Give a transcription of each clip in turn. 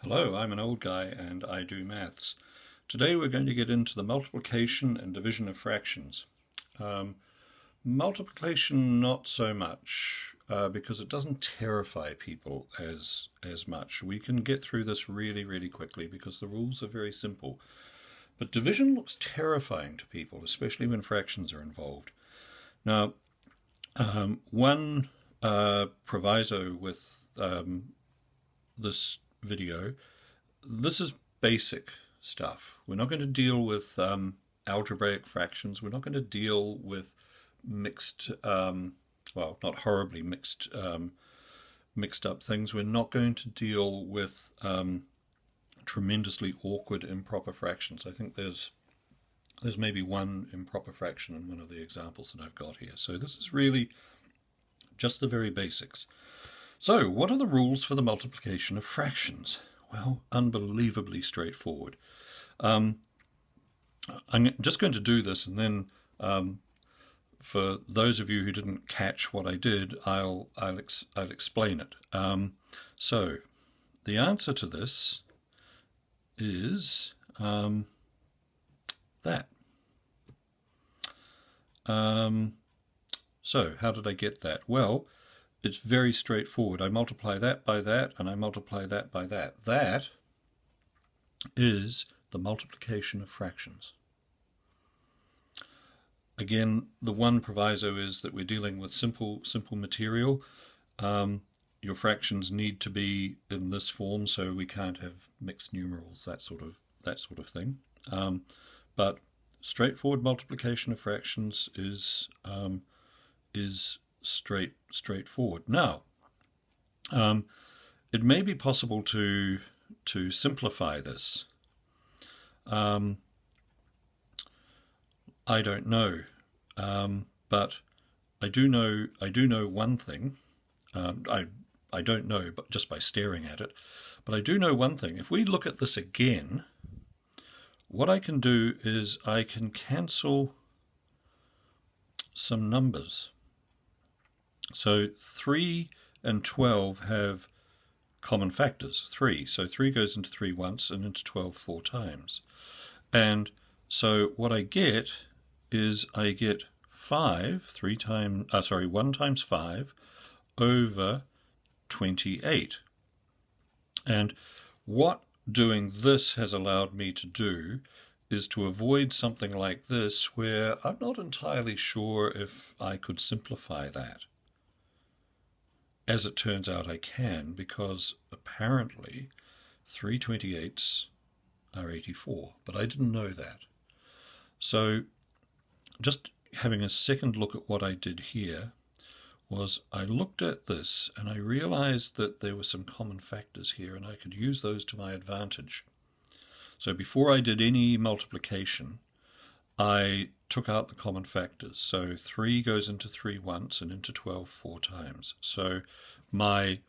Hello, I'm an old guy and I do maths. Today we're going to get into the multiplication and division of fractions. Um, Multiplication not so much because it doesn't terrify people as much. We can get through this really quickly because the rules are very simple. But division looks terrifying to people, especially when fractions are involved. Now, one proviso with this video. This is basic stuff. We're not going to deal with algebraic fractions. We're not going to deal with mixed, well, not horribly mixed up things. We're not going to deal with tremendously awkward improper fractions. I think there's maybe one improper fraction in one of the examples that I've got here. So this is really just the very basics. So, what are the rules for the multiplication of fractions? Well, unbelievably straightforward. I'm just going to do this, and then for those of you who didn't catch what I did, I'll explain it. So, the answer to this is that. So, how did I get that? Well, it's very straightforward. I multiply that by that, and I multiply that by that. That is the multiplication of fractions. Again, the one proviso is that we're dealing with simple material. Your fractions need to be in this form, so we can't have mixed numerals, that sort of thing. But straightforward multiplication of fractions is straightforward. Now, it may be possible to simplify this. I don't know, but I do know one thing. I don't know, but just by staring at it. But I do know one thing. If we look at this again, what I can do is I can cancel some numbers. So 3 and 12 have common factors, 3. So 3 goes into 3 once and into 12 4 times. And so what I get is I get 1 times 5 over 28. And what doing this has allowed me to do is to avoid something like this where I'm not entirely sure if I could simplify that. As it turns out, I can, because apparently 3/28 are 84, but I didn't know that. So just having a second look at what I did here was I looked at this and I realized that there were some common factors here and I could use those to my advantage. So before I did any multiplication, I took out the common factors. So 3 goes into 3 once and into 12 4 times. So my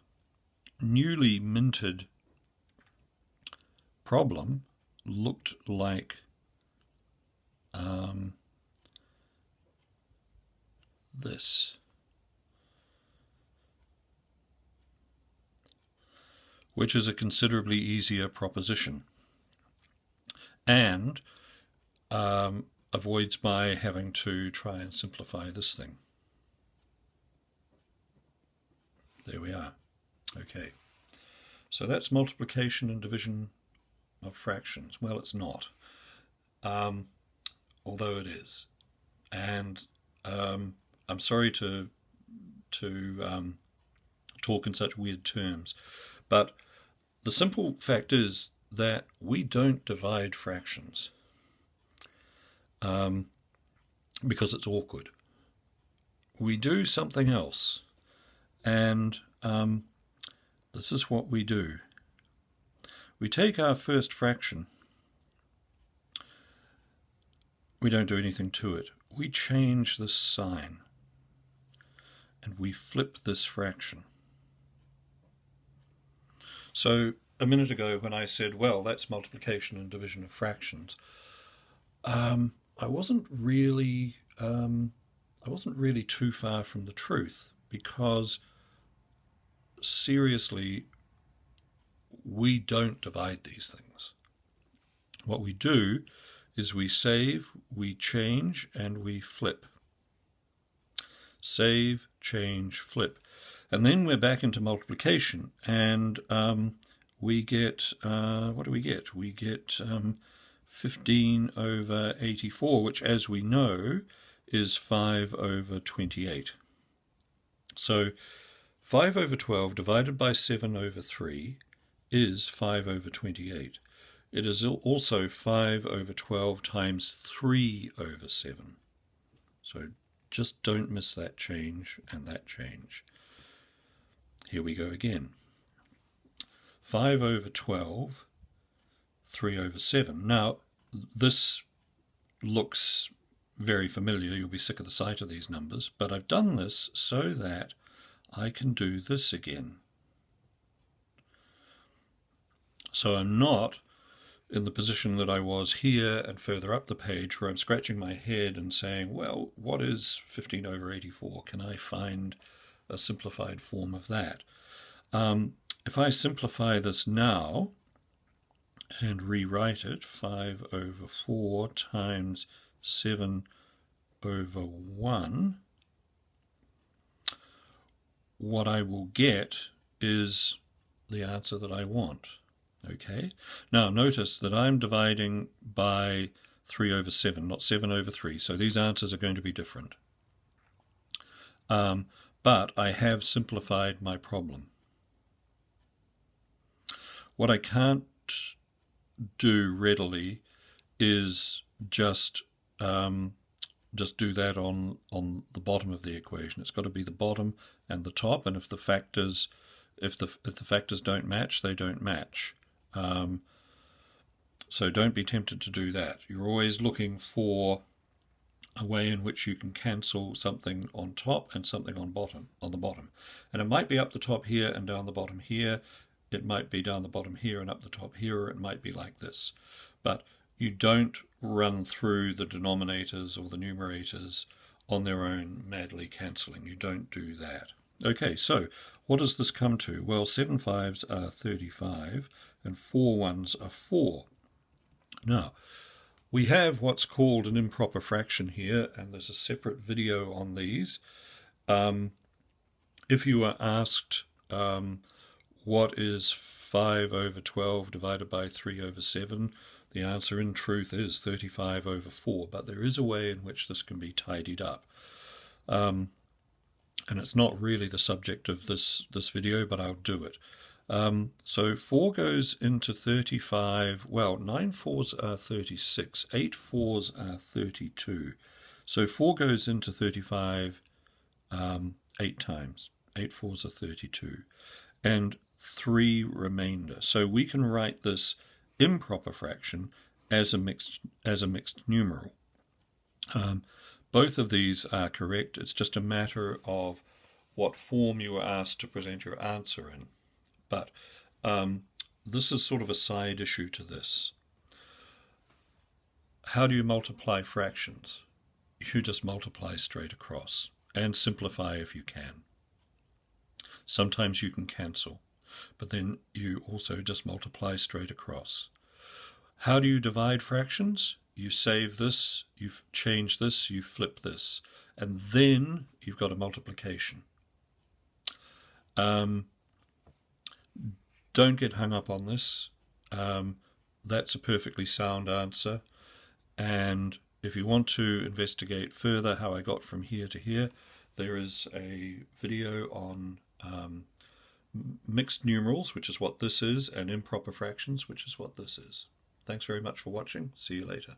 newly minted problem looked like this. Which is a considerably easier proposition. And avoids my having to try and simplify this thing. There we are. Okay. So that's multiplication and division of fractions. Well, it's not. Although it is. And I'm sorry to talk in such weird terms, but the simple fact is that we don't divide fractions because it's awkward. We do something else, and this is what we do. We take our first fraction. We don't do anything to it. We change the sign, and we flip this fraction. So a minute ago when I said, well, that's multiplication and division of fractions, I wasn't really too far from the truth, because seriously, we don't divide these things. What we do is we save, we change, and we flip. Save, change, flip. And then we're back into multiplication, and we get, what do we get? We get 15 over 84, which, as we know, is 5 over 28. So 5 over 12 divided by 7 over 3 is 5 over 28. It is also 5 over 12 times 3 over 7. So just don't miss that change and that change. Here we go again. 5 over 12, 3 over 7. Now, this looks very familiar. You'll be sick of the sight of these numbers, but I've done this so that I can do this again. So I'm not in the position that I was here and further up the page, where I'm scratching my head and saying, well, what is 15 over 84? Can I find a simplified form of that? If I simplify this now and rewrite it, 5 over 4 times 7 over 1, what I will get is the answer that I want. Okay, now notice that I'm dividing by 3 over 7, not 7 over 3, so these answers are going to be different. But I have simplified my problem. What I can't do readily is just do that on the bottom of the equation. It's got to be the bottom and the top, and if the factors don't match, they don't match. So don't be tempted to do that. You're always looking for a way in which you can cancel something on top and something on the bottom. And it might be up the top here and down the bottom here. It might be down the bottom here and up the top here, or it might be like this. But you don't run through the denominators or the numerators on their own, madly cancelling. You don't do that. Okay, so what does this come to? Well, 7 5s are 35 and 4 1s are 4. Now, we have what's called an improper fraction here, and there's a separate video on these. If you are asked what is 5 over 12 divided by 3 over 7, the answer in truth is 35 over 4, but there is a way in which this can be tidied up. And it's not really the subject of this video, but I'll do it. So 4 goes into 35, well, 9 4s are 36, 8 4s are 32. So 4 goes into 35 8 times. 8 4s are 32. And 3 remainder. So we can write this improper fraction as a mixed numeral. Both of these are correct. It's just a matter of what form you were asked to present your answer in. But this is sort of a side issue to this. How do you multiply fractions? You just multiply straight across and simplify if you can. Sometimes you can cancel, but then you also just multiply straight across. How do you divide fractions? You save this, you change this, you flip this, and then you've got a multiplication. Don't get hung up on this. That's a perfectly sound answer. And if you want to investigate further how I got from here to here, there is a video on mixed numerals, which is what this is, and improper fractions, which is what this is. Thanks very much for watching. See you later.